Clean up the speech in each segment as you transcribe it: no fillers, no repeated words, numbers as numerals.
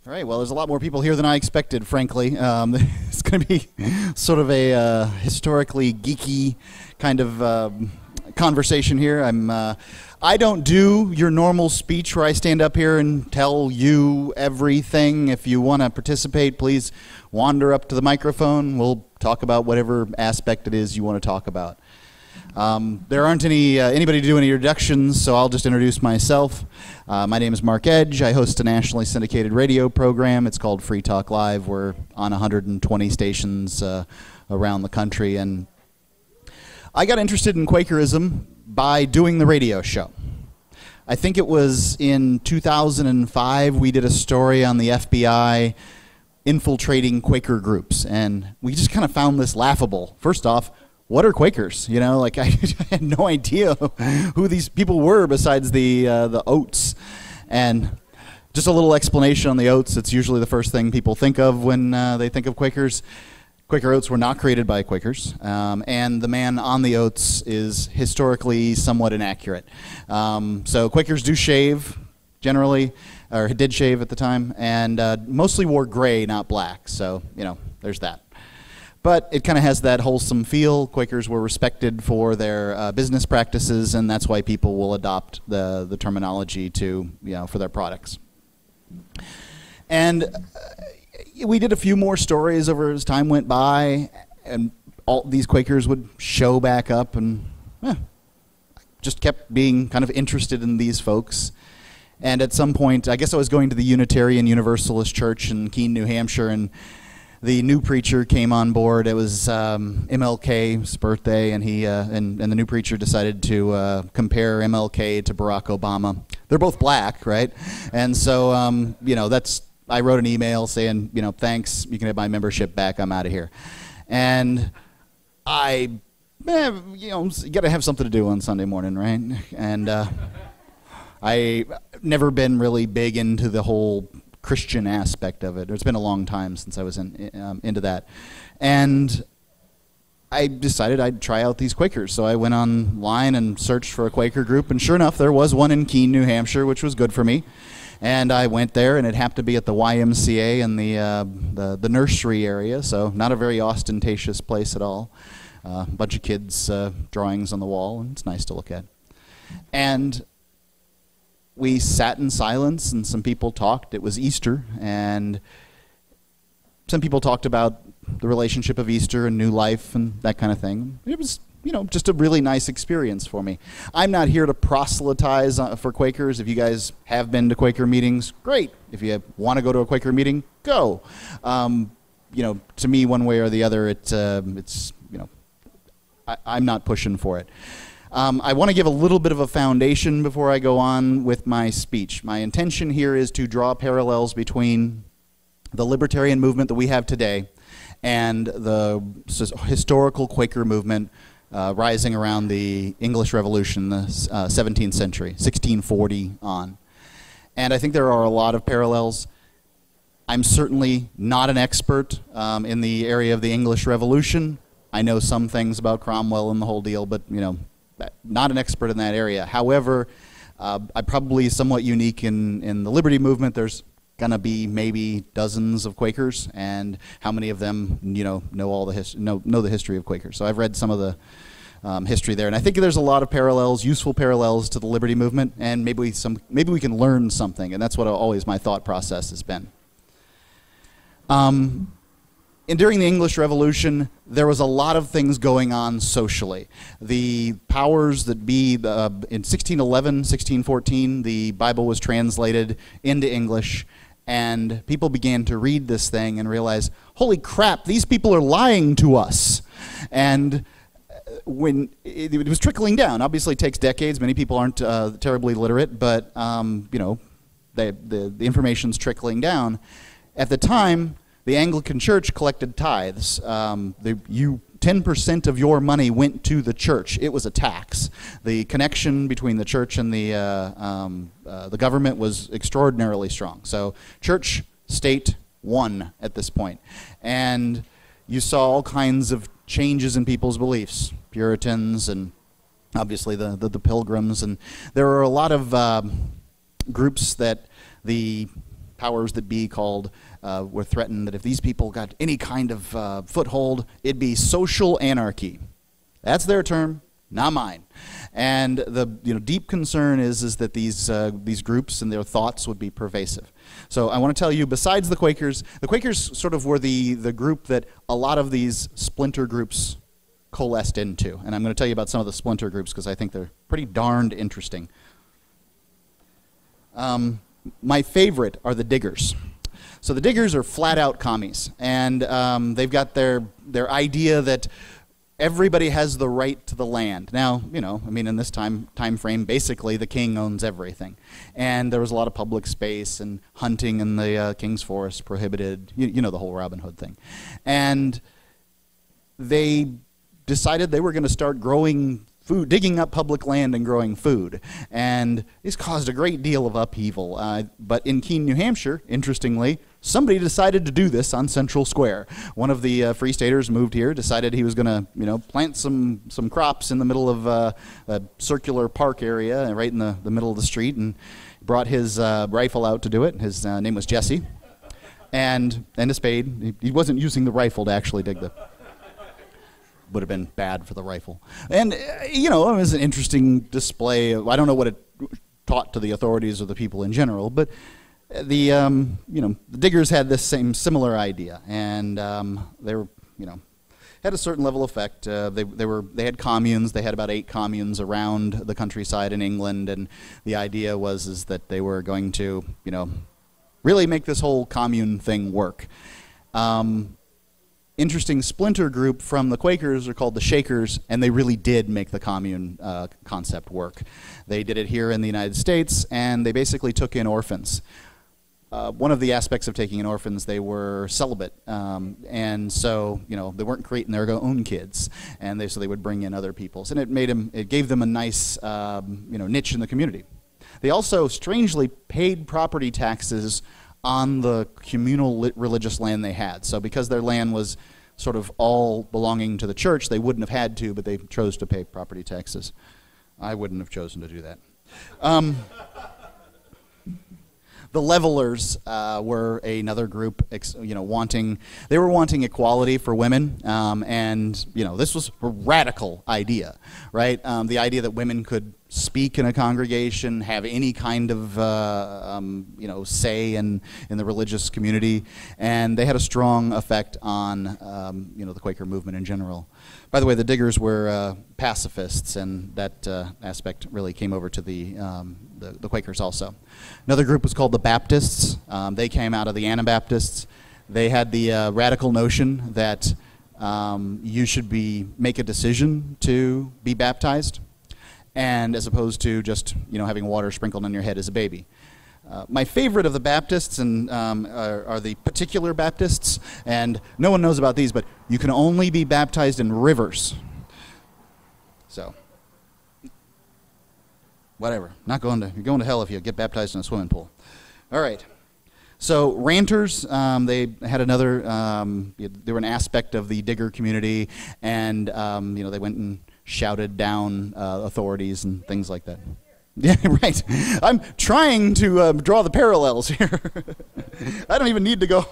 All right, well, there's a lot more people here than I expected, frankly. It's going to be sort of a historically geeky kind of conversation here. I don't do your normal speech where I stand up here and tell you everything. If you want to participate, please wander up to the microphone. We'll talk about whatever aspect it is you want to talk about. There aren't anybody to do any introductions, so I'll just introduce myself. My name is Mark Edge. I host a nationally syndicated radio program. It's called Free Talk Live. We're on 120 stations around the country, and I got interested in Quakerism by doing the radio show. I think it was in 2005 we did a story on the FBI infiltrating Quaker groups, and we just kind of found this laughable. First off, what are Quakers? You know, like I had no idea who these people were besides the oats. And just a little explanation on the oats. It's usually the first thing people think of when they think of Quakers. Quaker oats were not created by Quakers, and the man on the oats is historically somewhat inaccurate. So Quakers do shave, generally, or did shave at the time, and mostly wore gray, not black. So, you know, there's that. But it kind of has that wholesome feel. Quakers were respected for their business practices, and that's why people will adopt the terminology to, you know, for their products. And we did a few more stories over as time went by, and all these Quakers would show back up, and just kept being kind of interested in these folks. And at some point, I guess I was going to the Unitarian Universalist Church in Keene, New Hampshire, and the new preacher came on board. It was MLK's birthday, and he and the new preacher decided to compare MLK to Barack Obama. They're both black, right? And so, you know, I wrote an email saying, you know, thanks, you can have my membership back, I'm out of here. And you know, you got to have something to do on Sunday morning, right? And I never been really big into the whole Christian aspect of it. It's been a long time since I was into that. And I decided I'd try out these Quakers. So I went online and searched for a Quaker group, and sure enough, there was one in Keene, New Hampshire, which was good for me. And I went there, and it happened to be at the YMCA in the nursery area, so not a very ostentatious place at all. A bunch of kids' drawings on the wall, and it's nice to look at. And we sat in silence, and some people talked. It was Easter, and some people talked about the relationship of Easter and new life and that kind of thing. It was, you know, just a really nice experience for me. I'm not here to proselytize for Quakers. If you guys have been to Quaker meetings, great. If you want to go to a Quaker meeting, go. You know, to me, one way or the other, it's you know, I'm not pushing for it. I want to give a little bit of a foundation before I go on with my speech. My intention here is to draw parallels between the libertarian movement that we have today and the historical Quaker movement rising around the English Revolution, the 17th century, 1640 on. And I think there are a lot of parallels. I'm certainly not an expert in the area of the English Revolution. I know some things about Cromwell and the whole deal, but, you know, not an expert in that area. However, I'm probably somewhat unique in the liberty movement. There's going to be maybe dozens of Quakers, and how many of them, you know all the know the history of Quakers. So I've read some of the history there, and I think there's a lot of parallels, useful parallels to the liberty movement, and maybe we can learn something, and that's what always my thought process has been. And during the English Revolution, there was a lot of things going on socially. The powers that be, in 1611, 1614, the Bible was translated into English, and people began to read this thing and realize, holy crap, these people are lying to us. And when it was trickling down, obviously it takes decades, many people aren't terribly literate, but you know, the information's trickling down. At the time, the Anglican Church collected tithes. 10% of your money went to the church. It was a tax. The connection between the church and the government was extraordinarily strong. So church, state, won at this point. And you saw all kinds of changes in people's beliefs. Puritans and obviously the Pilgrims. And there were a lot of groups that the powers that be were threatened that if these people got any kind of foothold, it'd be social anarchy. That's their term, not mine. And the deep concern is that these groups and their thoughts would be pervasive. So I want to tell you, besides the Quakers sort of were the group that a lot of these splinter groups coalesced into. And I'm going to tell you about some of the splinter groups because I think they're pretty darned interesting. My favorite are the Diggers. So the Diggers are flat-out commies, and they've got their idea that everybody has the right to the land. Now, in this time frame, basically the king owns everything. And there was a lot of public space, and hunting in the king's forest prohibited, you know the whole Robin Hood thing. And they decided they were going to start growing food, digging up public land and growing food. And this caused a great deal of upheaval. But in Keene, New Hampshire, interestingly, somebody decided to do this on Central Square. One of the Free Staters moved here, decided he was going to, plant some crops in the middle of a circular park area, right in the middle of the street, and brought his rifle out to do it. His name was Jesse, and a spade. He wasn't using the rifle to actually dig the... Would have been bad for the rifle. And, it was an interesting display. I don't know what it taught to the authorities or the people in general, but the Diggers had this similar idea, and they were, had a certain level of effect. They had communes. They had about 8 communes around the countryside in England, and the idea was that they were going to, really make this whole commune thing work. Interesting splinter group from the Quakers are called the Shakers, and they really did make the commune concept work. They did it here in the United States, and they basically took in orphans. One of the aspects of taking in orphans, they were celibate, and so they weren't creating their own kids, and so they would bring in other people's, and it gave them a nice niche in the community. They also strangely paid property taxes on the communal religious land they had. So because their land was sort of all belonging to the church, they wouldn't have had to, but they chose to pay property taxes. I wouldn't have chosen to do that. The Levelers were another group, wanting equality for women, and this was a radical idea, right? The idea that women could speak in a congregation, have any kind of say in the religious community, and they had a strong effect on the Quaker movement in general. By the way, the Diggers were pacifists, and that aspect really came over to the Quakers also. Another group was called the Baptists. They came out of the Anabaptists. They had the radical notion that you should make a decision to be baptized, and as opposed to just having water sprinkled on your head as a baby. My favorite of the Baptists are the particular Baptists, and no one knows about these, but you can only be baptized in rivers. So, whatever. You're going to hell if you get baptized in a swimming pool. All right. So ranters, they had another. They were an aspect of the Digger community, and they went and shouted down authorities and things like that. Yeah, right. I'm trying to draw the parallels here. I don't even need to go.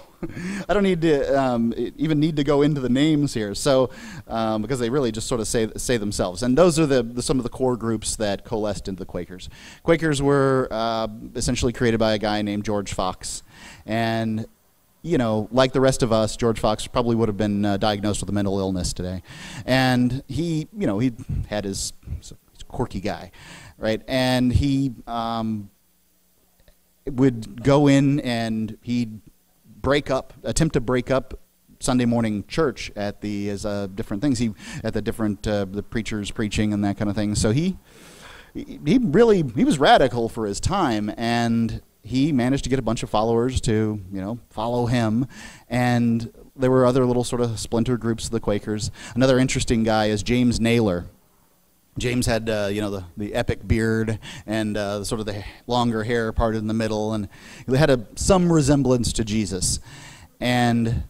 I don't need to even need to go into the names here. So because they really just sort of say themselves. And those are some of the core groups that coalesced into the Quakers. Quakers were essentially created by a guy named George Fox, and like the rest of us, George Fox probably would have been diagnosed with a mental illness today. And he had he's a quirky guy, right? And he would go in and he'd attempt to break up Sunday morning church at the preachers preaching and that kind of thing. So he was radical for his time, and he managed to get a bunch of followers to, follow him. And there were other little sort of splinter groups of the Quakers. Another interesting guy is James Naylor. James had, the epic beard and sort of the longer hair parted in the middle, and they had some resemblance to Jesus. And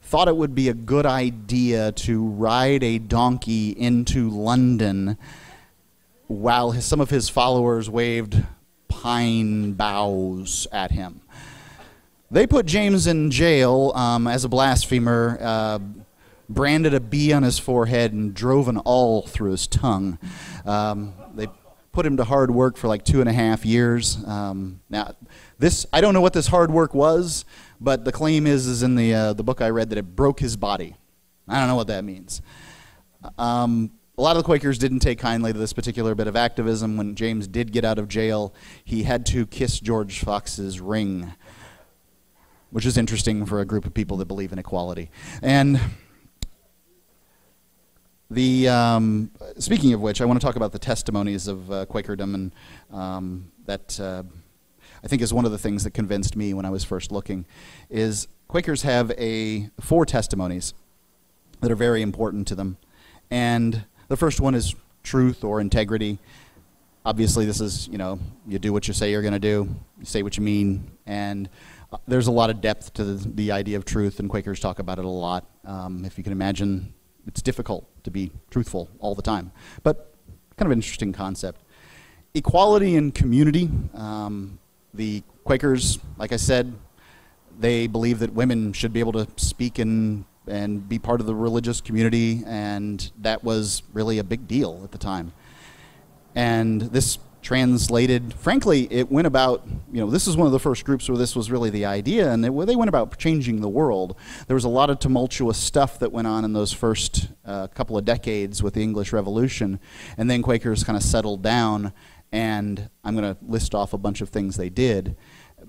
thought it would be a good idea to ride a donkey into London while some of his followers waved pine boughs at him. They put James in jail as a blasphemer, branded a B on his forehead, and drove an awl through his tongue. They put him to hard work for like 2.5 years. Now, this, I don't know what this hard work was, but the claim is in the book I read that it broke his body. I don't know what that means. A lot of the Quakers didn't take kindly to this particular bit of activism. When James did get out of jail, he had to kiss George Fox's ring, which is interesting for a group of people that believe in equality. And the speaking of which, I want to talk about the testimonies of Quakerdom, and that I think is one of the things that convinced me when I was first looking, is Quakers have 4 testimonies that are very important to them. And the first one is truth or integrity. Obviously, this is, you do what you say you're going to do, you say what you mean, and there's a lot of depth to the idea of truth, and Quakers talk about it a lot. If you can imagine, it's difficult to be truthful all the time, but kind of an interesting concept. Equality and community. The Quakers, like I said, they believe that women should be able to speak and be part of the religious community, and that was really a big deal at the time. And this translated, frankly, it went about, this is one of the first groups where this was really the idea, and they went about changing the world. There was a lot of tumultuous stuff that went on in those first couple of decades with the English Revolution, and then Quakers kind of settled down, and I'm going to list off a bunch of things they did,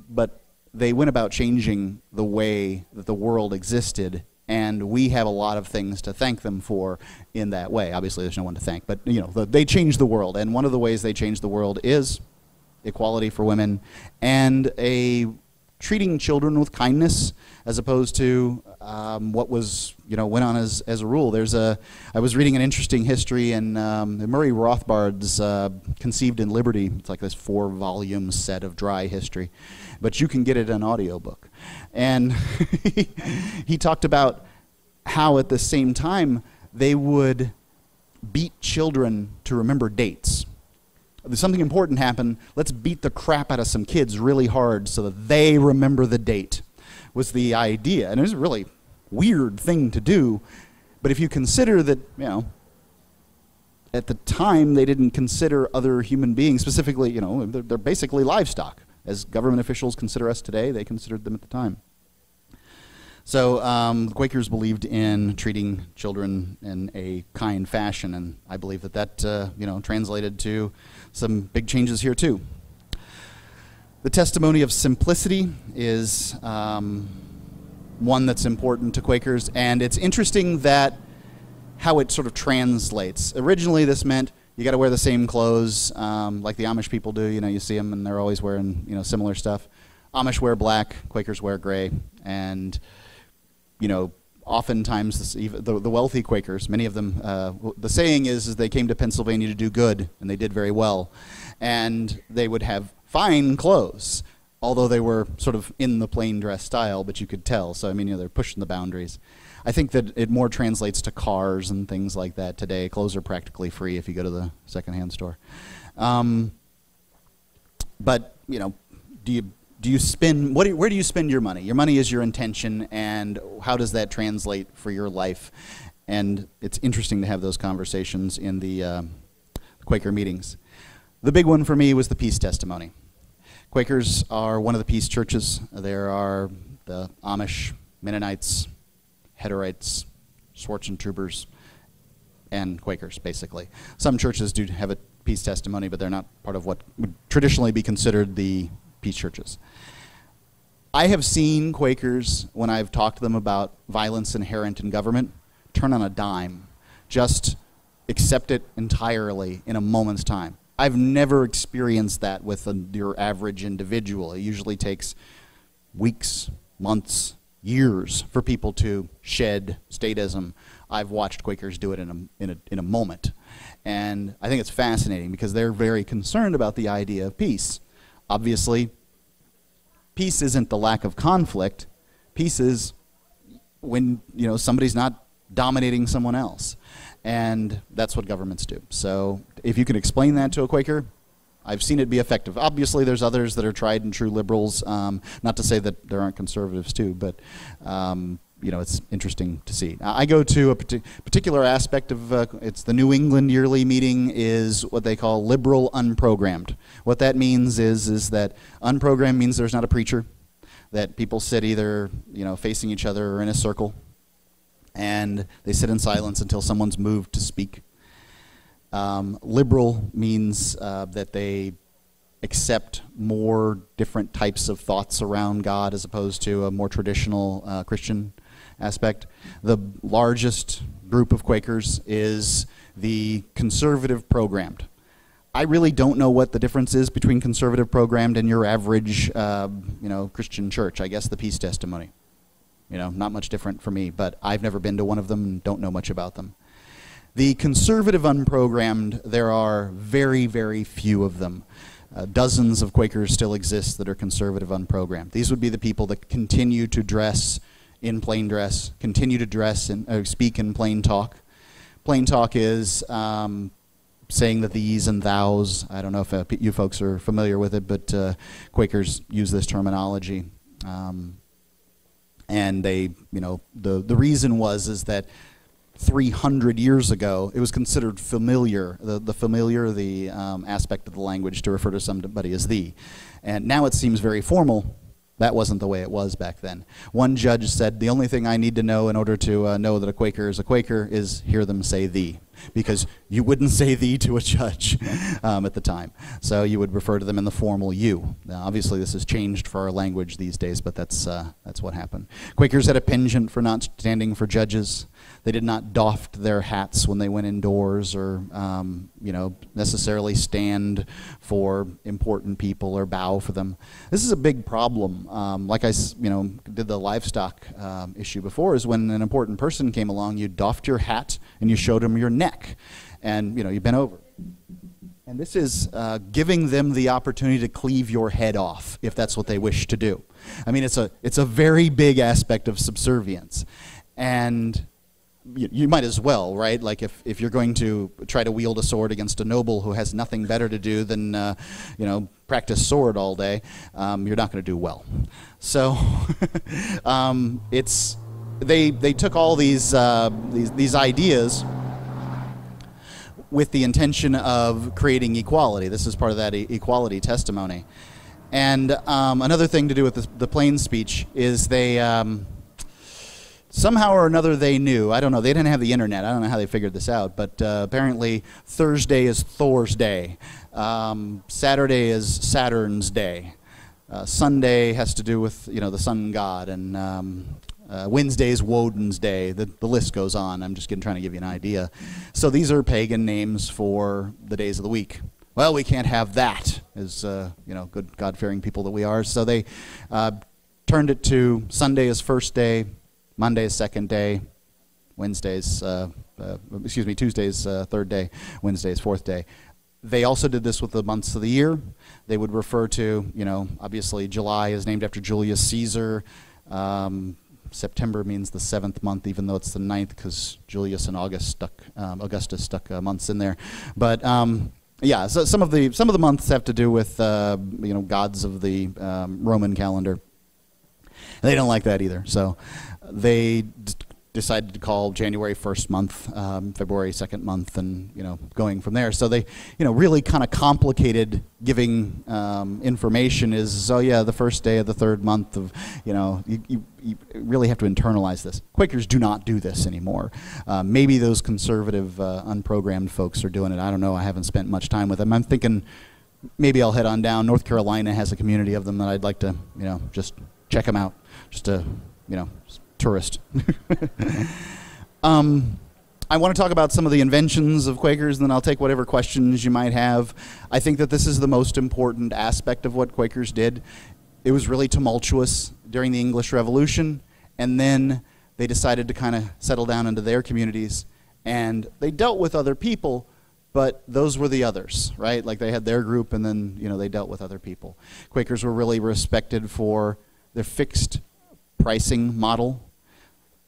but they went about changing the way that the world existed. And we have a lot of things to thank them for in that way. Obviously, there's no one to thank, but they changed the world. And one of the ways they changed the world is equality for women and treating children with kindness, as opposed to what was went on as a rule. I was reading an interesting history in Murray Rothbard's Conceived in Liberty. It's like this 4-volume set of dry history, but you can get it in audiobook. And he talked about how at the same time they would beat children to remember dates. If something important happened, let's beat the crap out of some kids really hard so that they remember the date, was the idea. And it was a really weird thing to do, but if you consider that, at the time they didn't consider other human beings, specifically, they're basically livestock. As government officials consider us today, they considered them at the time. So the Quakers believed in treating children in a kind fashion, and I believe that translated to some big changes here too. The testimony of simplicity is one that's important to Quakers, and it's interesting that how it sort of translates. Originally, this meant you got to wear the same clothes like the Amish people do. You see them, and they're always wearing similar stuff. Amish wear black, Quakers wear gray, and oftentimes the wealthy Quakers, many of them, the saying is they came to Pennsylvania to do good, and they did very well, and they would have fine clothes, although they were sort of in the plain dress style, but you could tell. So they're pushing the boundaries. I think that it more translates to cars and things like that today. Clothes are practically free if you go to the secondhand store. But do you spend, where do you spend your money? Your money is your intention, and how does that translate for your life? And it's interesting to have those conversations in the Quaker meetings. The big one for me was the peace testimony. Quakers are one of the peace churches. There are the Amish, Mennonites, Hutterites, Schwarzentroopers, and Quakers, basically. Some churches do have a peace testimony, but they're not part of what would traditionally be considered the peace churches. I have seen Quakers, when I've talked to them about violence inherent in government, turn on a dime, just accept it entirely in a moment's time. I've never experienced that with your average individual. It usually takes weeks, months, years for people to shed statism. I've watched Quakers do it in a moment. And I think it's fascinating because they're very concerned about the idea of peace. Obviously, peace isn't the lack of conflict. Peace is when somebody's not dominating someone else. And that's what governments do. So if you can explain that to a Quaker, I've seen it be effective. Obviously, there's others that are tried and true liberals. Not to say that there aren't conservatives too, but it's interesting to see. I go to a particular aspect of it's the New England Yearly Meeting is what they call liberal unprogrammed. What that means is that unprogrammed means there's not a preacher, that people sit either facing each other or in a circle, and they sit in silence until someone's moved to speak. Liberal means that they accept more different types of thoughts around God as opposed to a more traditional Christian aspect. The largest group of Quakers is the conservative programmed. I really don't know what the difference is between conservative programmed and your average Christian church. I guess the peace testimony. Not much different for me, but I've never been to one of them and don't know much about them. The conservative unprogrammed, there are very, very few of them. Dozens of Quakers still exist that are conservative unprogrammed. These would be the people that continue to dress in plain dress, continue to dress and speak in plain talk. Plain talk is saying the these and thous. I don't know if you folks are familiar with it, but Quakers use this terminology. And they, the reason is that 300 years ago, it was considered familiar, the aspect of the language to refer to somebody as thee. And now it seems very formal. That wasn't the way it was back then. One judge said, the only thing I need to know in order to know that a Quaker is hear them say thee. Because you wouldn't say thee to a judge at the time. So you would refer to them in the formal you. Now, obviously, this has changed for our language these days, but that's what happened. Quakers had a penchant for not standing for judges. They did not doff their hats when they went indoors or, necessarily stand for important people or bow for them. This is a big problem. Like I, did the livestock issue before, is when an important person came along, you doffed your hat and you showed them your neck, and you bent over. And this is giving them the opportunity to cleave your head off if that's what they wish to do. I mean, it's a very big aspect of subservience, and you might as well, right? Like if you're going to try to wield a sword against a noble who has nothing better to do than practice sword all day, you're not going to do well. So they took all these ideas with the intention of creating equality. This is part of that equality testimony. And another thing to do with the plain speech is they somehow or another they knew. I don't know. They didn't have the internet. I don't know how they figured this out. But apparently Thursday is Thor's day. Saturday is Saturn's day. Sunday has to do with the sun god, and Wednesday is Woden's day. The list goes on. I'm just trying to give you an idea. So these are pagan names for the days of the week. Well, we can't have that as good God-fearing people that we are. So they turned it to Sunday is first day, Monday is second day, Tuesday's third day, Wednesday's fourth day. They also did this with the months of the year. They would refer to, obviously July is named after Julius Caesar. September means the 7th month, even though it's the 9th, because Julius and Augustus stuck months in there. But yeah, so some of the months have to do with gods of the Roman calendar. They don't like that either, so they decided to call January 1st month, February 2nd month, and going from there. So they really kind of complicated giving information. Is the first day of the third month of you really have to internalize this. Quakers do not do this anymore. Maybe those conservative unprogrammed folks are doing it. I don't know. I haven't spent much time with them. I'm thinking maybe I'll head on down. North Carolina has a community of them that I'd like to just check them out. Just a tourist. I want to talk about some of the inventions of Quakers, and then I'll take whatever questions you might have. I think that this is the most important aspect of what Quakers did. It was really tumultuous during the English Revolution, and then they decided to kind of settle down into their communities, and they dealt with other people, but those were the others, right? Like they had their group, and then they dealt with other people. Quakers were really respected for their fixed pricing model.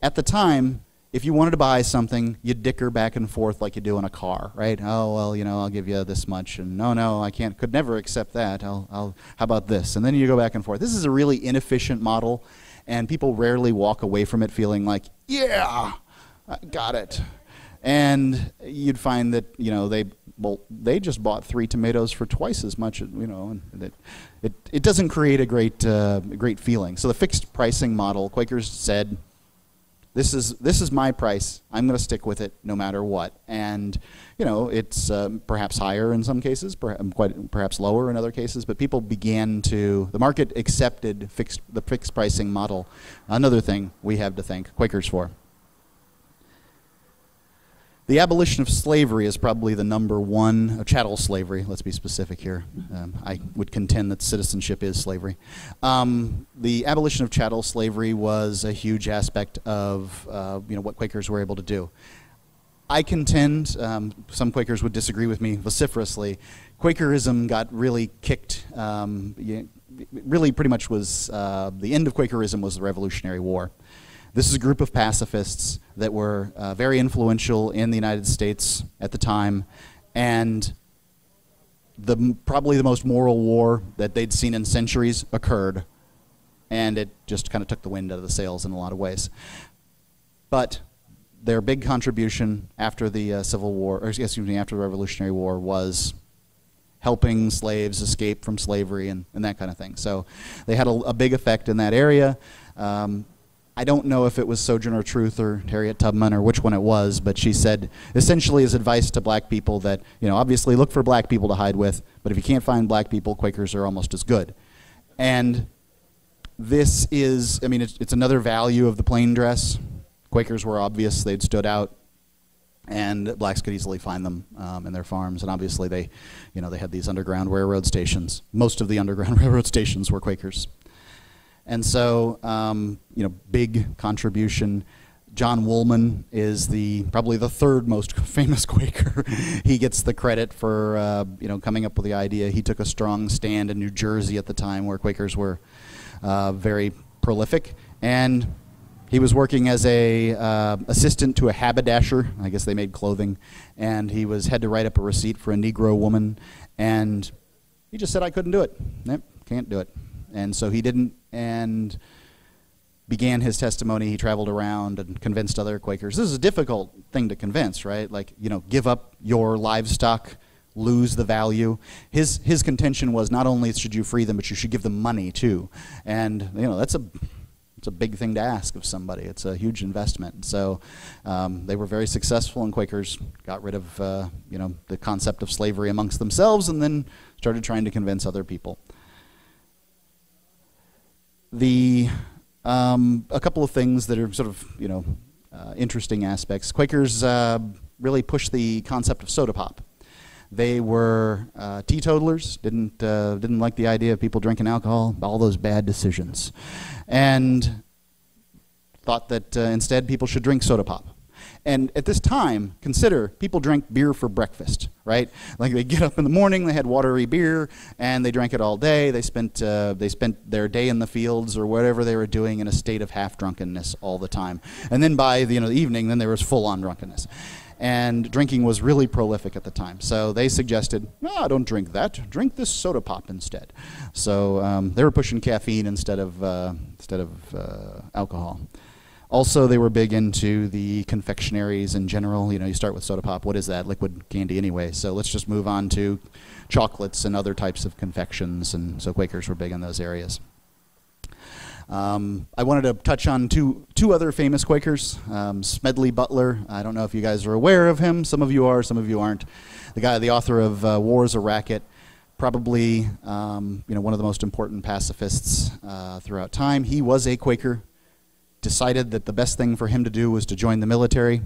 At the time, if you wanted to buy something, you'd dicker back and forth like you do in a car, right? Oh, well, you know, I'll give you this much, and no, I could never accept that. How about this? And then you go back and forth. This is a really inefficient model, and people rarely walk away from it feeling like, yeah, I got it. And you'd find that, you know, they just bought 3 tomatoes for twice as much, you know, and it doesn't create a great feeling. So the fixed pricing model, Quakers said, this is my price. I'm going to stick with it no matter what. And, you know, it's perhaps higher in some cases, perhaps lower in other cases, but people the market accepted the fixed pricing model. Another thing we have to thank Quakers for. The abolition of slavery is probably the number one, chattel slavery, let's be specific here. I would contend that citizenship is slavery. The abolition of chattel slavery was a huge aspect of you know, what Quakers were able to do. I contend, some Quakers would disagree with me vociferously, Quakerism got really kicked, really pretty much was, the end of Quakerism was the Revolutionary War. This is a group of pacifists that were very influential in the United States at the time, and probably the most moral war that they'd seen in centuries occurred, and it just kind of took the wind out of the sails in a lot of ways. But their big contribution after the Civil War, or excuse me, after the Revolutionary War, was helping slaves escape from slavery and that kind of thing. So they had a big effect in that area. I don't know if it was Sojourner Truth or Harriet Tubman or which one it was, but she said essentially as advice to black people that, you know, obviously look for black people to hide with, but if you can't find black people, Quakers are almost as good. And this is, I mean, it's another value of the plain dress. Quakers were obvious, they'd stood out, and blacks could easily find them in their farms. And obviously they had these underground railroad stations. Most of the underground railroad stations were Quakers. And so, you know, big contribution. John Woolman is probably the third most famous Quaker. He gets the credit for, you know, coming up with the idea. He took a strong stand in New Jersey at the time where Quakers were very prolific. And he was working as a assistant to a haberdasher. I guess they made clothing. And he had to write up a receipt for a Negro woman. And he just said, I couldn't do it. Nope, can't do it. And so he didn't, and began his testimony. He traveled around and convinced other Quakers. This is a difficult thing to convince, right? Like, you know, give up your livestock, lose the value. His contention was not only should you free them, but you should give them money too. And, you know, it's a big thing to ask of somebody. It's a huge investment. So they were very successful, and Quakers got rid of, you know, the concept of slavery amongst themselves, and then started trying to convince other people. A couple of things that are sort of, you know, interesting aspects. Quakers really pushed the concept of soda pop. They were teetotalers, didn't like the idea of people drinking alcohol, all those bad decisions, and thought that instead people should drink soda pop. And at this time, consider, people drank beer for breakfast, right? Like, they get up in the morning, they had watery beer, and they drank it all day. They spent their day in the fields or whatever they were doing in a state of half-drunkenness all the time. And then by the evening, then there was full-on drunkenness. And drinking was really prolific at the time. So they suggested, no, don't drink that. Drink this soda pop instead. So they were pushing caffeine instead of alcohol. Also, they were big into the confectionaries in general. You know, you start with soda pop. What is that? Liquid candy anyway. So let's just move on to chocolates and other types of confections. And so Quakers were big in those areas. I wanted to touch on two other famous Quakers. Smedley Butler. I don't know if you guys are aware of him. Some of you are, some of you aren't. The author of War is a Racket. Probably, you know, one of the most important pacifists throughout time. He was a Quaker. Decided that the best thing for him to do was to join the military.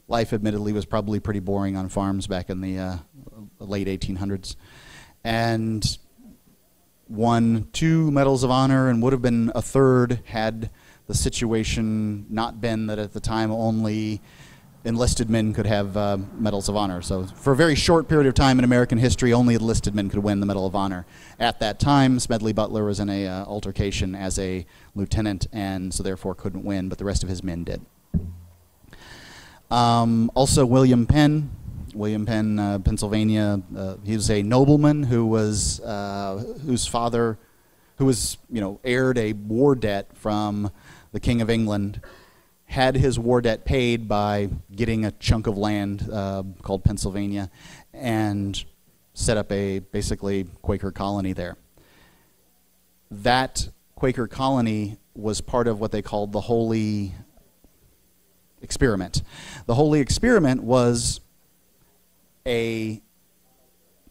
Life, admittedly, was probably pretty boring on farms back in the late 1800s. And won 2 Medals of Honor and would have been a third had the situation not been that at the time only enlisted men could have Medals of Honor. So for a very short period of time in American history, only enlisted men could win the Medal of Honor. At that time, Smedley Butler was in a altercation as a lieutenant, and so therefore couldn't win, but the rest of his men did. Also William Penn. William Penn, Pennsylvania. He was a nobleman who was whose father, who was heired a war debt from the King of England, had his war debt paid by getting a chunk of land called Pennsylvania, and set up a basically Quaker colony there. That Quaker colony was part of what they called the Holy Experiment. The Holy Experiment was a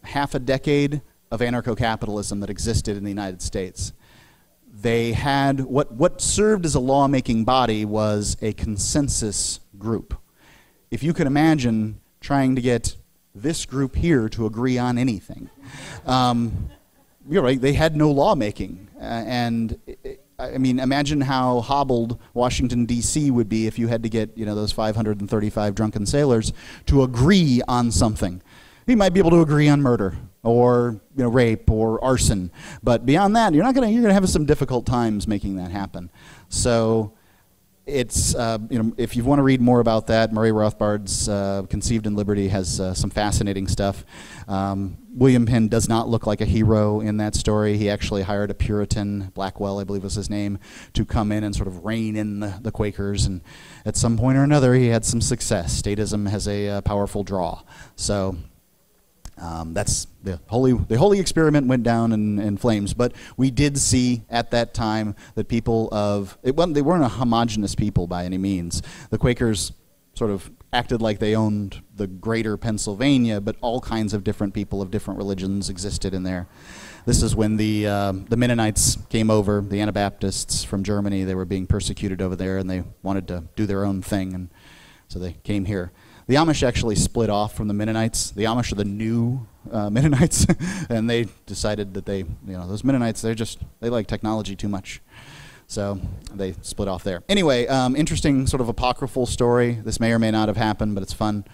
half a decade of anarcho-capitalism that existed in the United States. They had, what served as a lawmaking body was a consensus group. If you can imagine trying to get this group here to agree on anything. You're right, they had no lawmaking. I mean, imagine how hobbled Washington, D.C. would be if you had to get, those 535 drunken sailors to agree on something. You might be able to agree on murder or rape or arson, but beyond that, you're gonna have some difficult times making that happen. So it's if you want to read more about that, Murray Rothbard's Conceived in Liberty has some fascinating stuff. William Penn does not look like a hero in that story. He actually hired a Puritan, Blackwell I believe was his name, to come in and sort of rein in the Quakers, and at some point or another he had some success. Statism has a powerful draw. So that's the holy experiment went down in flames. But we did see at that time that they weren't a homogenous people by any means. The Quakers sort of acted like they owned the greater Pennsylvania, but all kinds of different people of different religions existed in there. This is when the Mennonites came over, the Anabaptists from Germany. They were being persecuted over there, and they wanted to do their own thing, and so they came here. The Amish actually split off from the Mennonites. The Amish are the new Mennonites, and they decided that those Mennonites, they like technology too much. So they split off there. Anyway, interesting sort of apocryphal story. This may or may not have happened, but it's fun.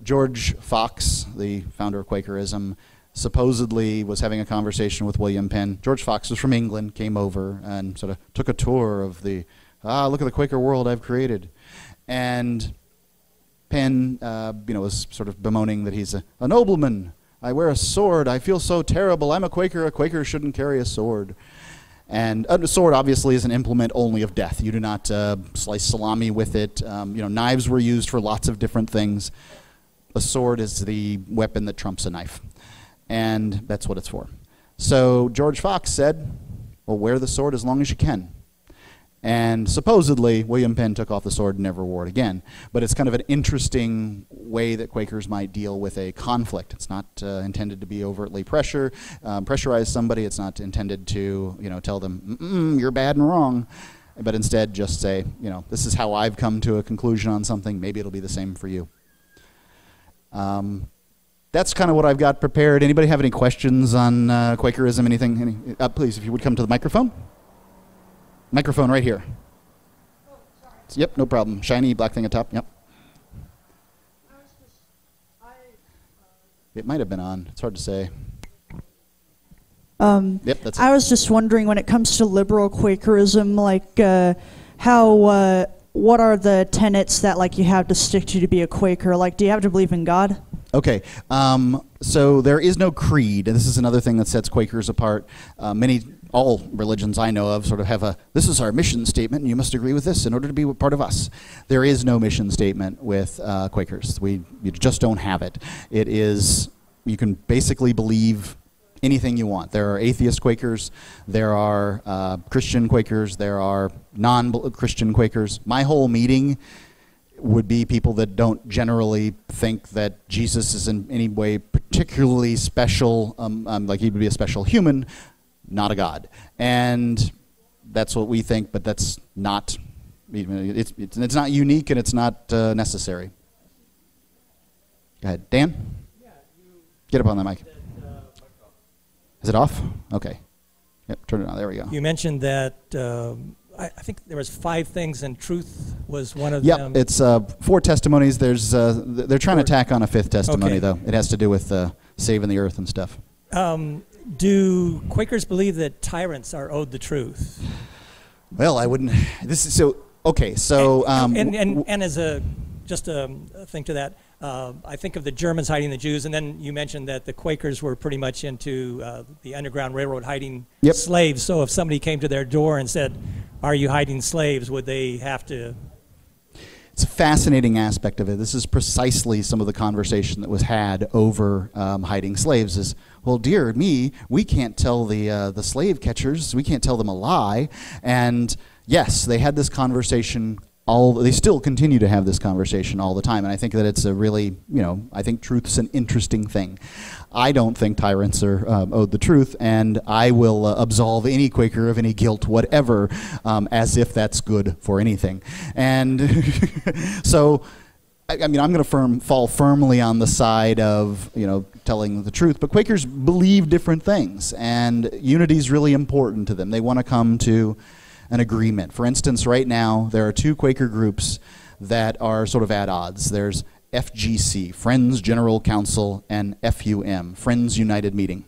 George Fox, the founder of Quakerism, supposedly was having a conversation with William Penn. George Fox was from England, came over and sort of took a tour of look at the Quaker world I've created. And Penn, was sort of bemoaning that he's a nobleman. I wear a sword. I feel so terrible. I'm a Quaker. A Quaker shouldn't carry a sword. And a sword obviously is an implement only of death. You do not slice salami with it. Knives were used for lots of different things. A sword is the weapon that trumps a knife. And that's what it's for. So George Fox said, well, wear the sword as long as you can. And supposedly, William Penn took off the sword and never wore it again. But it's kind of an interesting way that Quakers might deal with a conflict. It's not intended to be overtly pressurize somebody. It's not intended to, tell them, you're bad and wrong. But instead, just say, this is how I've come to a conclusion on something. Maybe it'll be the same for you. That's kind of what I've got prepared. Anybody have any questions on Quakerism? Anything? Please, if you would come to the microphone. Microphone right here. Oh, sorry. Yep, no problem. Shiny black thing at top. Yep. It might have been on. It's hard to say. Yep, that's it. I was just wondering, when it comes to liberal Quakerism, what are the tenets that you have to stick to be a Quaker? Do you have to believe in God? Okay, so there is no creed, and this is another thing that sets Quakers apart. All religions I know of sort of have this is our mission statement, and you must agree with this in order to be part of us. There is no mission statement with Quakers. You just don't have it. It is, you can basically believe anything you want. There are atheist Quakers, there are Christian Quakers, there are non-Christian Quakers. My whole meeting would be people that don't generally think that Jesus is in any way particularly special, like he would be a special human, not a god. And that's what we think, but that's not, it's not unique and it's not necessary. Go ahead. Dan? Yeah, get up on the mic. Is it off? Okay. Yep, turn it on. There we go. You mentioned that I think there was 5 things, and truth was one of them. Yeah, it's 4 testimonies. There's they're trying to tack on a 5th testimony, though. It has to do with saving the earth and stuff. Do Quakers believe that tyrants are owed the truth? Well, I wouldn't. This is so okay. So and as a just a thing to that. I think of the Germans hiding the Jews, and then you mentioned that the Quakers were pretty much into the Underground Railroad hiding slaves. So if somebody came to their door and said, "Are you hiding slaves?" would they have to? It's a fascinating aspect of it. This is precisely some of the conversation that was had over hiding slaves. Is, well, dear me, we can't tell the slave catchers, we can't tell them a lie. And yes, they had this conversation. They still continue to have this conversation all the time, and I think that it's a really, I think truth's an interesting thing. I don't think tyrants are owed the truth, and I will absolve any Quaker of any guilt, whatever, as if that's good for anything. And so, I mean, I'm going to fall firmly on the side of, telling the truth, but Quakers believe different things, and unity is really important to them. They want to come to an agreement. For instance, right now, there are two Quaker groups that are sort of at odds. There's FGC, Friends General Council, and FUM, Friends United Meeting.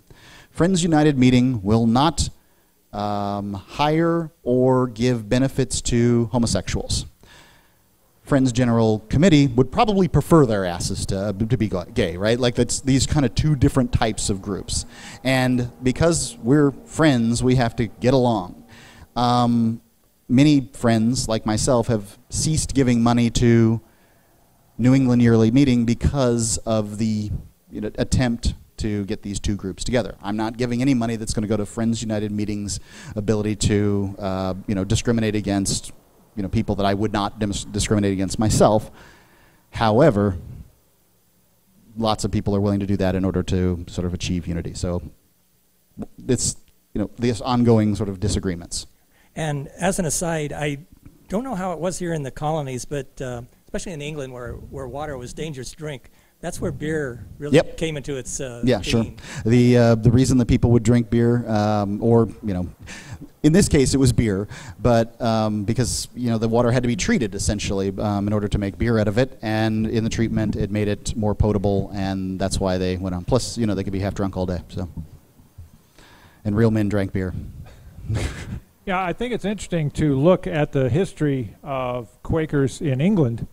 Friends United Meeting will not hire or give benefits to homosexuals. Friends General Committee would probably prefer their asses to be gay, right? Like, that's these kind of two different types of groups. And because we're friends, we have to get along. Many friends, like myself, have ceased giving money to New England Yearly Meeting because of the attempt to get these two groups together. I'm not giving any money that's going to go to Friends United Meeting's ability to, discriminate against, people that I would not discriminate against myself. However, lots of people are willing to do that in order to sort of achieve unity. So it's, these ongoing sort of disagreements. And as an aside, I don't know how it was here in the colonies, but especially in England where water was dangerous to drink, that's where beer really came into its yeah, sure. The reason that people would drink beer, or, in this case it was beer, but because, the water had to be treated essentially in order to make beer out of it, and in the treatment it made it more potable, and that's why they went on. Plus, they could be half drunk all day, so. And real men drank beer. Yeah, I think it's interesting to look at the history of Quakers in England,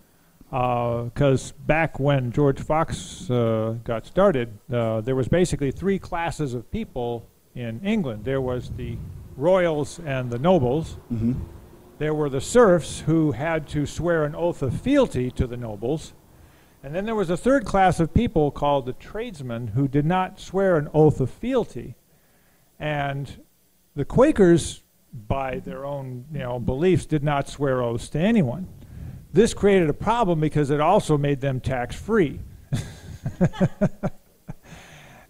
because back when George Fox got started, there was basically three classes of people in England. There was the royals and the nobles. Mm-hmm. There were the serfs who had to swear an oath of fealty to the nobles. And then there was a third class of people called the tradesmen who did not swear an oath of fealty. And the Quakers, by their own beliefs, did not swear oaths to anyone. This created a problem because it also made them tax-free.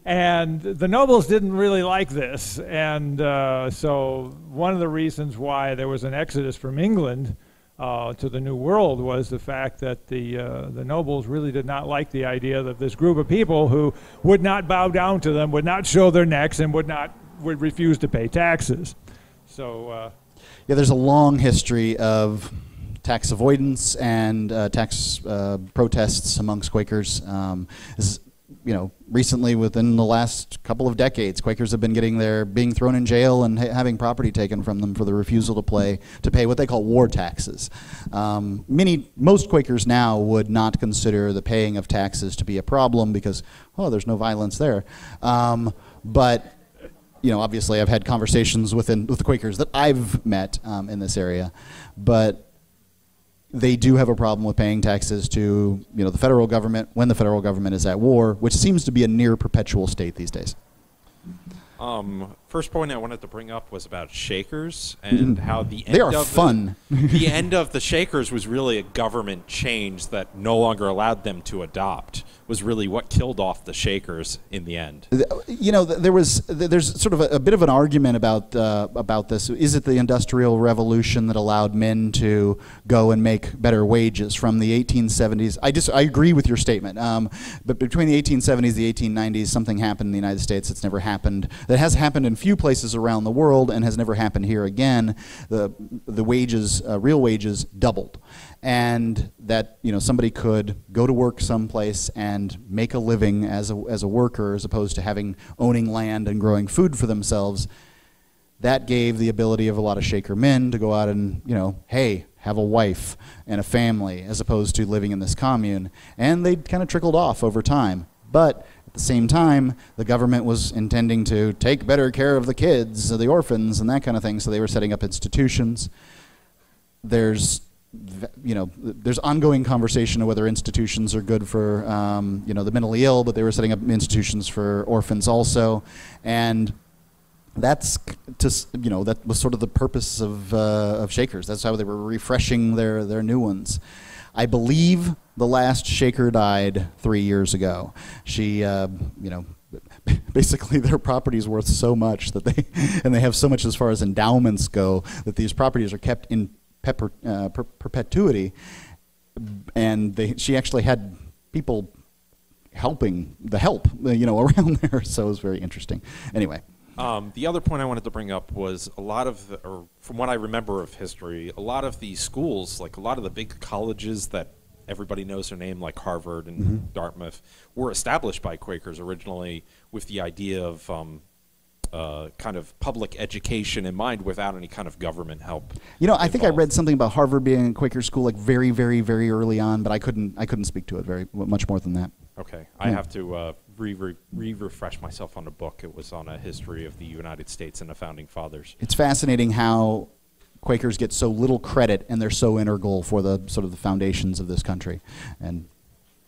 And the nobles didn't really like this, and so one of the reasons why there was an exodus from England to the New World was the fact that the nobles really did not like the idea that this group of people who would not bow down to them, would not show their necks, and would refuse to pay taxes. So, yeah, there's a long history of tax avoidance and tax protests amongst Quakers. Recently, within the last couple of decades, Quakers have been being thrown in jail and having property taken from them for the refusal to pay what they call war taxes. Most Quakers now would not consider the paying of taxes to be a problem because, there's no violence there. But obviously I've had conversations with the Quakers that I've met in this area, but they do have a problem with paying taxes to the federal government when the federal government is at war, which seems to be a near perpetual state these days. First point I wanted to bring up was about Shakers and how the end they are fun. The end of the Shakers was really a government change that no longer allowed them to adopt. Was really what killed off the Shakers in the end. There's sort of a bit of an argument about this. Is it the Industrial Revolution that allowed men to go and make better wages from the 1870s? I agree with your statement. But between the 1870s and the 1890s, something happened in the United States that's never happened. That has happened in few places around the world and has never happened here again. The wages, real wages, doubled. And that somebody could go to work someplace and make a living as a worker as opposed to owning land and growing food for themselves. That gave the ability of a lot of Shaker men to go out and hey, have a wife and a family, as opposed to living in this commune. And they kind of trickled off over time. But at the same time, the government was intending to take better care of the kids, the orphans, and that kind of thing. So they were setting up institutions. There's ongoing conversation of whether institutions are good for, the mentally ill, but they were setting up institutions for orphans also. And that was sort of the purpose of Shakers. That's how they were refreshing their new ones. I believe the last Shaker died 3 years ago. She, basically their property is worth so much that they have so much as far as endowments go, that these properties are kept in perpetuity. And she actually had people helping around there, so it was very interesting. Anyway. The other point I wanted to bring up was from what I remember of history, a lot of the schools, like a lot of the big colleges that everybody knows their name, like Harvard and Dartmouth, were established by Quakers originally with the idea of kind of public education in mind without any kind of government help. I think I read something about Harvard being a Quaker school like very, very, very early on, but I couldn't speak to it very much more than that. Okay. I have to refresh myself on a book. It was on a history of the United States and the Founding Fathers. It's fascinating how Quakers get so little credit, and they're so integral for the sort of the foundations of this country. And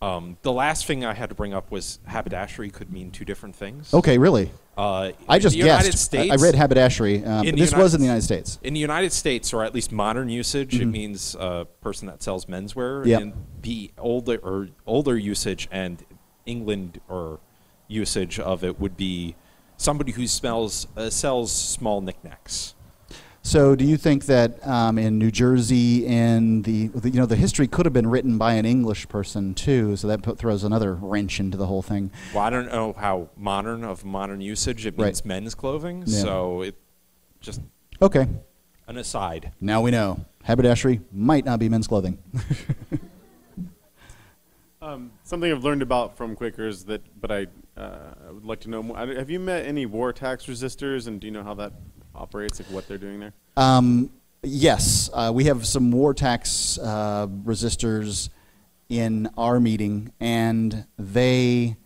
the last thing I had to bring up was haberdashery could mean two different things. Okay, really? I just guessed. States, I read haberdashery. This was in the United States. In the United States, or at least modern usage, it means a person that sells menswear. Yep. And the older usage and England or usage of it would be somebody who sells small knickknacks. So, do you think that in New Jersey, the history could have been written by an English person too? So that throws another wrench into the whole thing. Well, I don't know how modern usage. It means men's clothing. Yeah. So it just okay. An aside. Now we know haberdashery might not be men's clothing. Something I've learned about from Quakers but I would like to know more. Have you met any war tax resistors, and do you know how that operates, like what they're doing there? Yes, we have some war tax resistors in our meeting, and they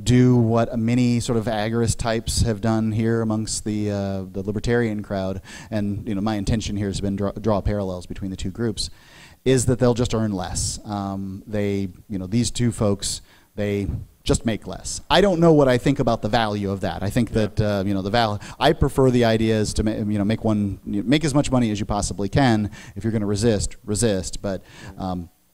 do what many sort of agorist types have done here amongst the libertarian crowd, and my intention here has been draw parallels between the two groups, is that they'll just earn less. These two folks, they just make less. I don't know what I think about the value of that. I think that the value. I prefer the idea is to make as much money as you possibly can. If you're going to resist. But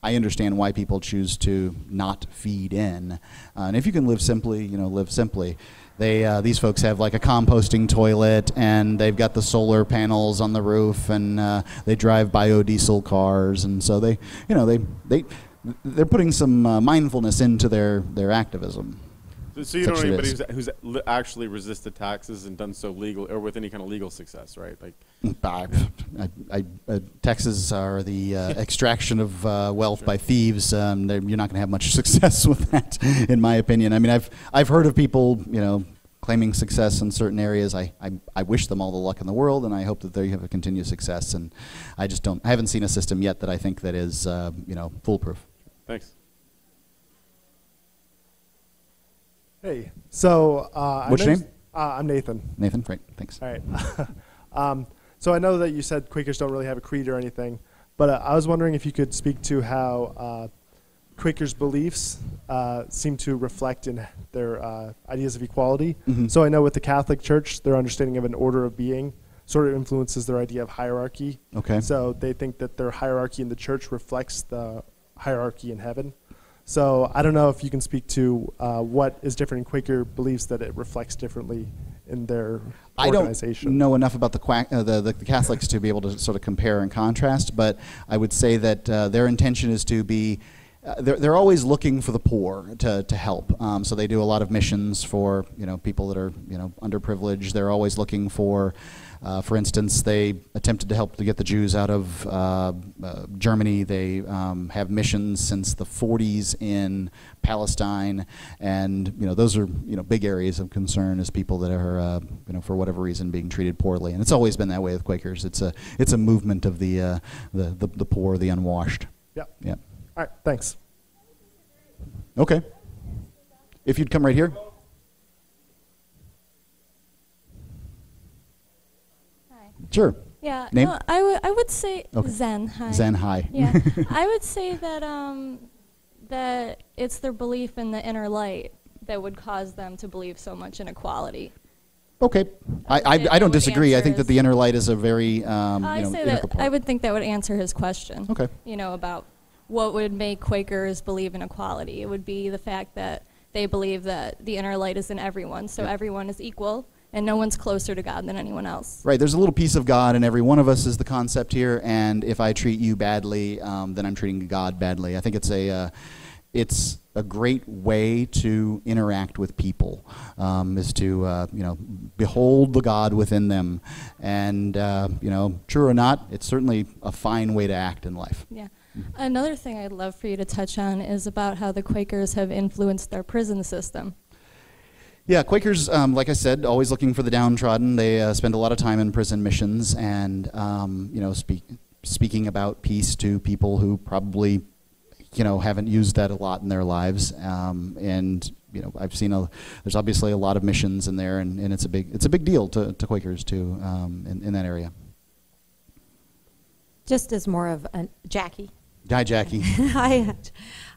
I understand why people choose to not feed in. And if you can live simply, live simply. These folks have like a composting toilet, and they've got the solar panels on the roof, and they drive biodiesel cars, and so they're putting some mindfulness into their activism. So you don't know anybody who's actually resisted taxes and done so legal or with any kind of legal success, right? Taxes are the extraction of wealth by thieves. You're not going to have much success with that, in my opinion. I mean, I've heard of people, claiming success in certain areas. I wish them all the luck in the world, and I hope that they have a continued success. And I haven't seen a system yet that I think that is, foolproof. Thanks. Hey, so what's your name? I'm Nathan. Nathan, great, thanks. All right. So I know that you said Quakers don't really have a creed or anything, but I was wondering if you could speak to how Quakers' beliefs seem to reflect in their ideas of equality. Mm-hmm. So I know with the Catholic Church, their understanding of an order of being sort of influences their idea of hierarchy. Okay. So they think that their hierarchy in the church reflects the hierarchy in heaven. So I don't know if you can speak to what is different in Quaker beliefs that it reflects differently in their organization. I don't know enough about the Catholics to be able to sort of compare and contrast, but I would say that their intention is to be they're always looking for the poor to help. So they do a lot of missions for people that are underprivileged. They're always looking for instance, they attempted to help to get the Jews out of Germany. They have missions since the 40s in Palestine, and those are big areas of concern as people that are for whatever reason being treated poorly. And it's always been that way with Quakers. It's a movement of the poor, the unwashed. Yep. Yep. All right, thanks. Okay. If you'd come right here. Hi. Sure. Yeah. Name? No, I would say Okay. Zen. Hi. Zen, hi. Yeah. I would say that that it's their belief in the inner light that would cause them to believe so much in equality. Okay. I don't disagree. I think that the inner light is a very I say that integral part. I would think that would answer his question. Okay. About what would make Quakers believe in equality. It would be the fact that they believe that the inner light is in everyone, so everyone is equal, and no one's closer to God than anyone else. Right. There's a little piece of God in every one of us is the concept here, and if I treat you badly, then I'm treating God badly. I think it's a great way to interact with people, is to behold the God within them, and true or not, it's certainly a fine way to act in life. Yeah. Another thing I'd love for you to touch on is about how the Quakers have influenced their prison system. Yeah, Quakers, like I said, always looking for the downtrodden. They spend a lot of time in prison missions, and speaking about peace to people who probably haven't used that a lot in their lives. I've seen there's obviously a lot of missions in there, and it's a big deal to Quakers too in that area. Just as more of a Jackie. Hi, Jackie. Hi.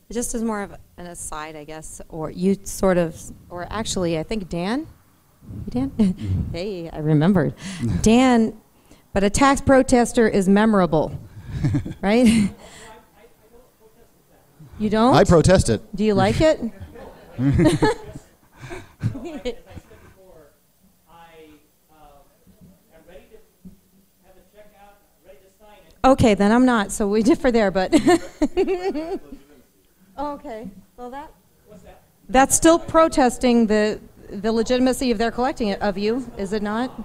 Just as more of an aside, I guess, or you sort of, or actually, I think Dan. You Dan? Hey, I remembered. Dan, but a tax protester is memorable, right? You don't? I protest it. Do you like it? Okay, then I'm not, so we differ there, but... Okay, well that's still protesting the legitimacy of their collecting it of you, is it not?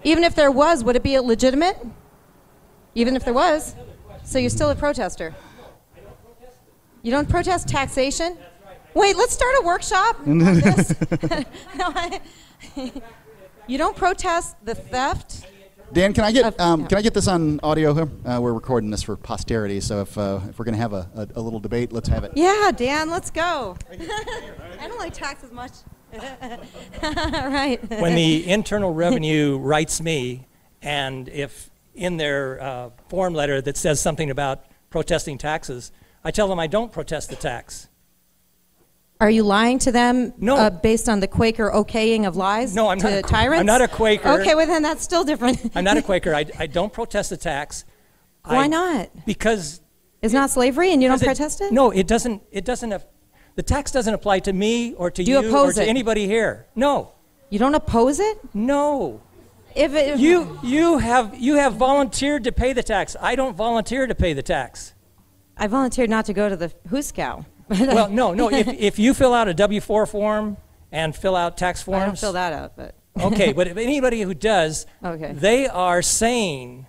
Even if there was, would it be illegitimate? Even if there was? So you're still a protester? You don't protest taxation? Wait, let's start a workshop on this. You don't protest the theft? Dan, can I get this on audio here? We're recording this for posterity, so if we're going to have a little debate, let's have it. Yeah, Dan, let's go. I don't like tax as much. Right. When the Internal Revenue writes me, and if in their form letter that says something about protesting taxes, I tell them I don't protest the tax. Are you lying to them? No. Based on the Quaker okaying of lies? No, I'm to not. Tyrants? I'm not a Quaker. Okay, well then that's still different. I'm not a Quaker. I don't protest the tax. Why not? Because it's not slavery, and you don't protest it? No, it doesn't. The tax doesn't apply to me or to you or to anybody here. No. You don't oppose it? No. If you have volunteered to pay the tax. I don't volunteer to pay the tax. I volunteered not to go to the Huskow. Well, no. If you fill out a W-4 form and fill out tax forms, I don't fill that out, but okay. But if anybody who does, okay, they are swearing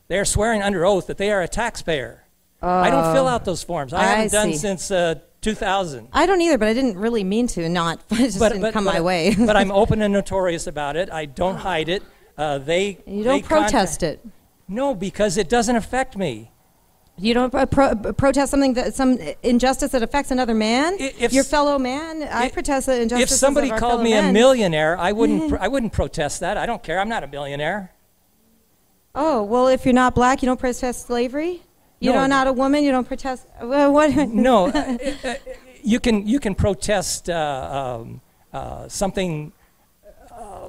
under oath that they are a taxpayer. I don't fill out those forms. I haven't done since 2000. I don't either, but I didn't really mean to. It just didn't come my way. But I'm open and notorious about it. I don't hide it. You don't protest it. No, because it doesn't affect me. You don't protest some injustice that affects another man, your fellow man. I protest the injustice. If somebody called me a millionaire, I wouldn't protest that. I don't care. I'm not a millionaire. Oh well, if you're not black, you don't protest slavery. You're not a woman. You don't protest. Well, what? No, you can protest something.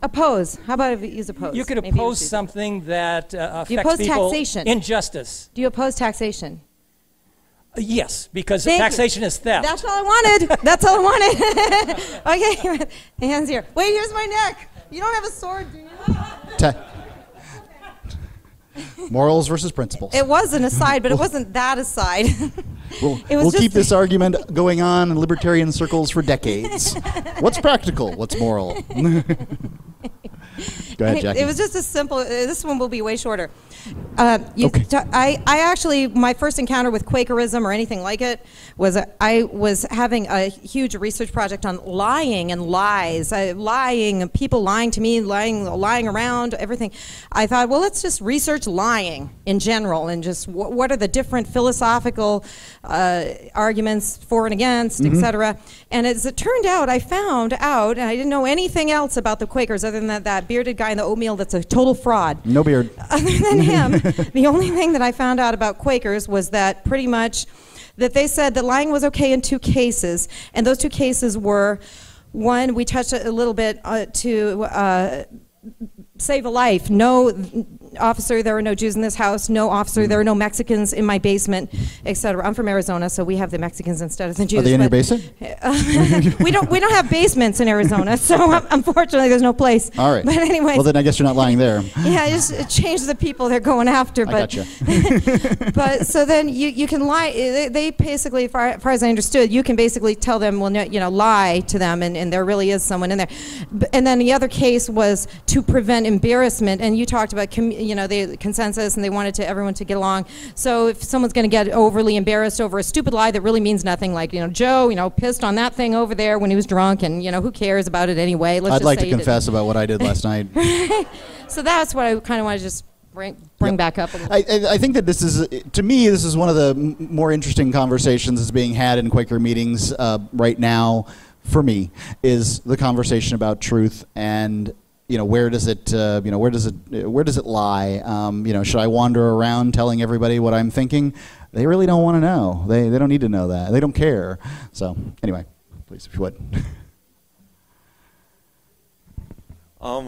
Oppose. How about if you use oppose? You could oppose something that affects you oppose people. Taxation. Injustice. Do you oppose taxation? Yes, because taxation is theft. That's all I wanted. That's all I wanted. Okay, hands here. Wait, here's my neck. You don't have a sword, do you? Morals versus principles. It was an aside, but it wasn't that aside. We'll keep this argument going on in libertarian circles for decades. What's practical? What's moral? Go ahead, Jackie. It was just a simple. This one will be way shorter. Okay. I actually, my first encounter with Quakerism or anything like it was I was having a huge research project on lying and lies, people lying to me, lying around, everything. I thought, well, let's just research lying in general and just what are the different philosophical arguments for and against, etc. And as it turned out, I found out, and I didn't know anything else about the Quakers other than that bearded guy in the oatmeal that's a total fraud. No beard. Other than him, the only thing that I found out about Quakers was that pretty much that they said that lying was okay in two cases, and those two cases were, one, we touched a little bit to save a life. No officer, there were no Jews in this house. No officer, there were no Mexicans in my basement, etc. I'm from Arizona, so we have the Mexicans instead of the Jews. Are they in your basement? we don't have basements in Arizona, so unfortunately there's no place. All right. But anyway. Well, then I guess you're not lying there. Yeah, just change the people they're going after. But, I gotcha. But so then you can lie. They basically, as far as I understood, you can basically tell them, well, no, lie to them, and there really is someone in there. And then the other case was to prevent embarrassment, and you talked about the consensus, and they wanted everyone to get along. So if someone's going to get overly embarrassed over a stupid lie that really means nothing, like Joe, pissed on that thing over there when he was drunk, and who cares about it anyway? I'd like to confess about what I did last night. So that's what I kind of want to just bring back up a little. I think that this is one of the more interesting conversations that's being had in Quaker meetings right now. For me, is the conversation about truth and where does it lie? Should I wander around telling everybody what I'm thinking? They really don't want to know. They don't need to know that. They don't care. So anyway, please, if you would.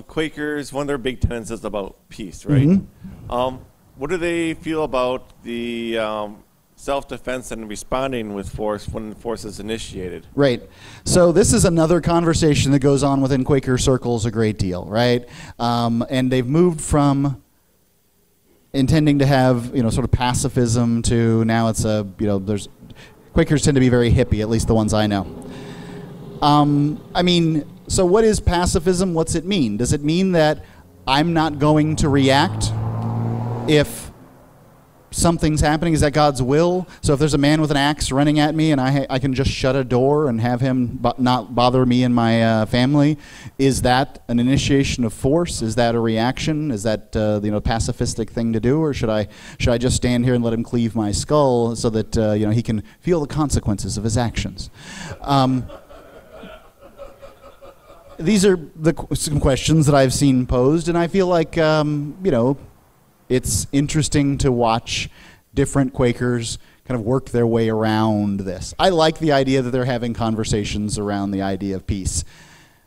Quakers, one of their big tenets is about peace, right? What do they feel about the self-defense and responding with force when force is initiated? Right. So this is another conversation that goes on within Quaker circles a great deal, right? And they've moved from intending to have, sort of pacifism to now it's there's Quakers tend to be very hippie, at least the ones I know. So what is pacifism? What's it mean? Does it mean that I'm not going to react if something's happening? Is that God's will? So if there's a man with an axe running at me and I can just shut a door and have him not bother me and my family, is that an initiation of force? Is that a reaction? Is that pacifistic thing to do? Or should I just stand here and let him cleave my skull so that he can feel the consequences of his actions? These are some questions that I've seen posed, and I feel like it's interesting to watch different Quakers kind of work their way around this. I like the idea that they're having conversations around the idea of peace.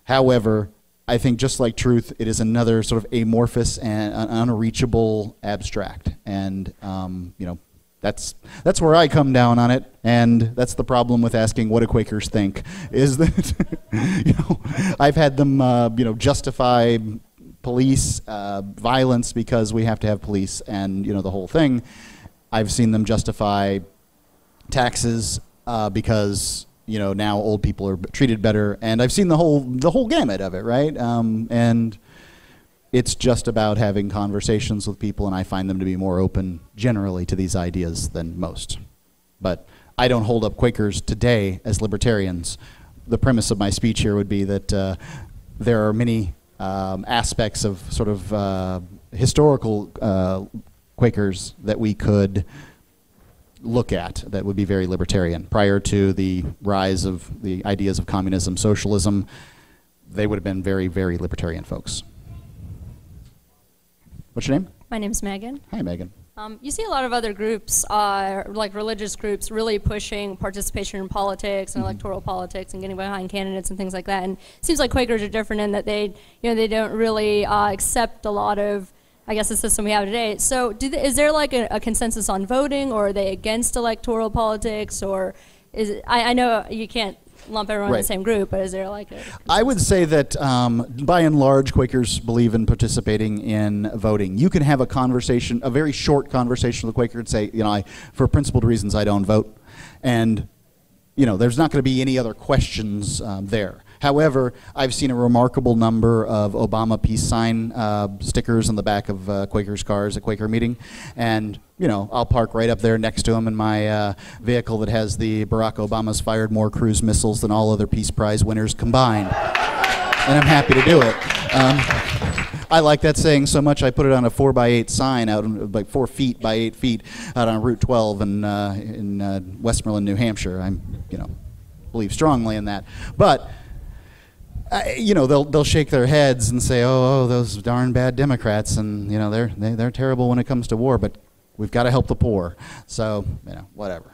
However, I think just like truth, it is another sort of amorphous and unreachable abstract. And, that's where I come down on it, and that's the problem with asking what do Quakers think, is that, I've had them, justify police violence because we have to have police and the whole thing. I've seen them justify taxes because now old people are treated better, and I've seen the whole gamut of it, right? And it's just about having conversations with people, and I find them to be more open generally to these ideas than most. But I don't hold up Quakers today as libertarians. The premise of my speech here would be that there are many aspects of sort of historical Quakers that we could look at that would be very libertarian. Prior to the rise of the ideas of communism, socialism, they would have been very, very libertarian folks. What's your name? My name's Megan. Hi, Megan. You see a lot of other groups, like religious groups, really pushing participation in politics and electoral politics and getting behind candidates and things like that. And it seems like Quakers are different in that they don't really accept a lot of, I guess, the system we have today. So, is there like a consensus on voting, or are they against electoral politics, or is it, I know you can't lump everyone in the same group, but is there like a... I would say that by and large, Quakers believe in participating in voting. You can have a conversation, a very short conversation with a Quaker and say, for principled reasons, I don't vote. And, there's not going to be any other questions there. However, I've seen a remarkable number of Obama peace sign stickers on the back of Quakers' cars at Quaker meeting. And, I'll park right up there next to them in my vehicle that has the Barack Obama's fired more cruise missiles than all other Peace Prize winners combined. And I'm happy to do it. I like that saying so much I put it on a 4x8 sign out like 4 feet by 8 feet out on Route 12 in Westmoreland, New Hampshire. I believe strongly in that. But they'll shake their heads and say, "Oh, those darn bad Democrats," and they're terrible when it comes to war. But we've got to help the poor. So whatever.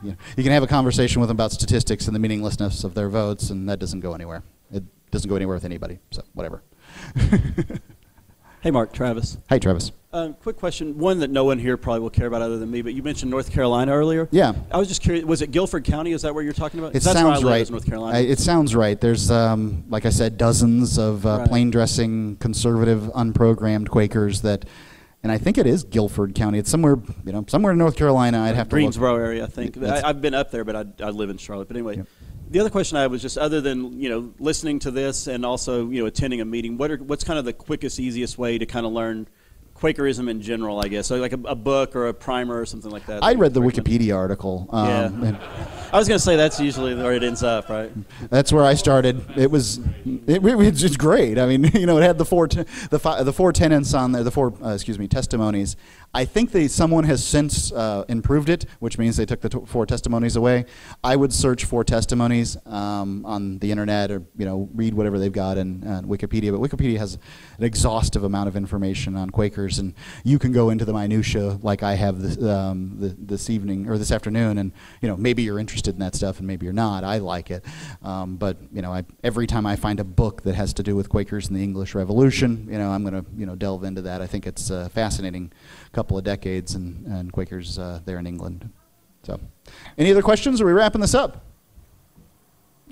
You can have a conversation with them about statistics and the meaninglessness of their votes, and that doesn't go anywhere. It doesn't go anywhere with anybody. So whatever. Hey, Mark, Travis. Hi, Travis. Quick question, one that no one here probably will care about other than me, but you mentioned North Carolina earlier. Yeah. I was just curious, was it Guilford County? Is that where you're talking about? It That's sounds where I live, right. is North Carolina. It sounds right. There's, like I said, dozens of plain dressing, conservative, unprogrammed Quakers that, and I think it is Guilford County. It's somewhere, somewhere in North Carolina. I'd have to Greensboro look. area, I think. I've been up there, but I live in Charlotte. But anyway. Yep. The other question I had was just, other than listening to this and also attending a meeting, what's kind of the quickest, easiest way to kind of learn Quakerism in general, I guess? So like a book or a primer or something like that. I read the Wikipedia article. Yeah. I was going to say that's usually where it ends up, right? That's where I started. It's great. I mean, it had the four tenets on there, the four testimonies. I think someone has since improved it, which means they took the 4 testimonies away. I would search 4 testimonies on the internet, or read whatever they've got in Wikipedia. But Wikipedia has an exhaustive amount of information on Quakers, and you can go into the minutia like I have this evening or this afternoon, and maybe you're interested in that stuff, and maybe you're not. I like it, but every time I find a book that has to do with Quakers and the English Revolution, I'm going to delve into that. I think it's fascinating. Couple of decades and Quakers there in England. So, any other questions? Are we wrapping this up?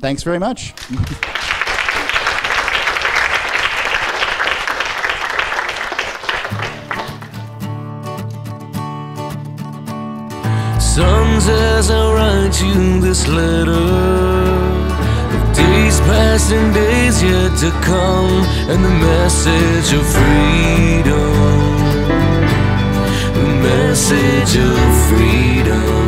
Thanks very much. Sons, as I write you this letter, of days past and days yet to come, and the message of freedom. Message of freedom.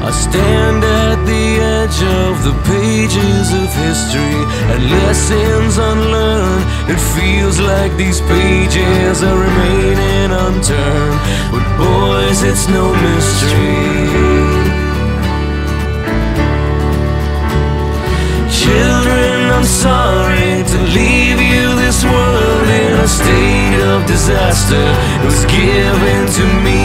I stand at the edge of the pages of history and lessons unlearned. It feels like these pages are remaining unturned, but boys, it's no mystery. Children, I'm sorry to leave you this world in a state of disaster. It was given to me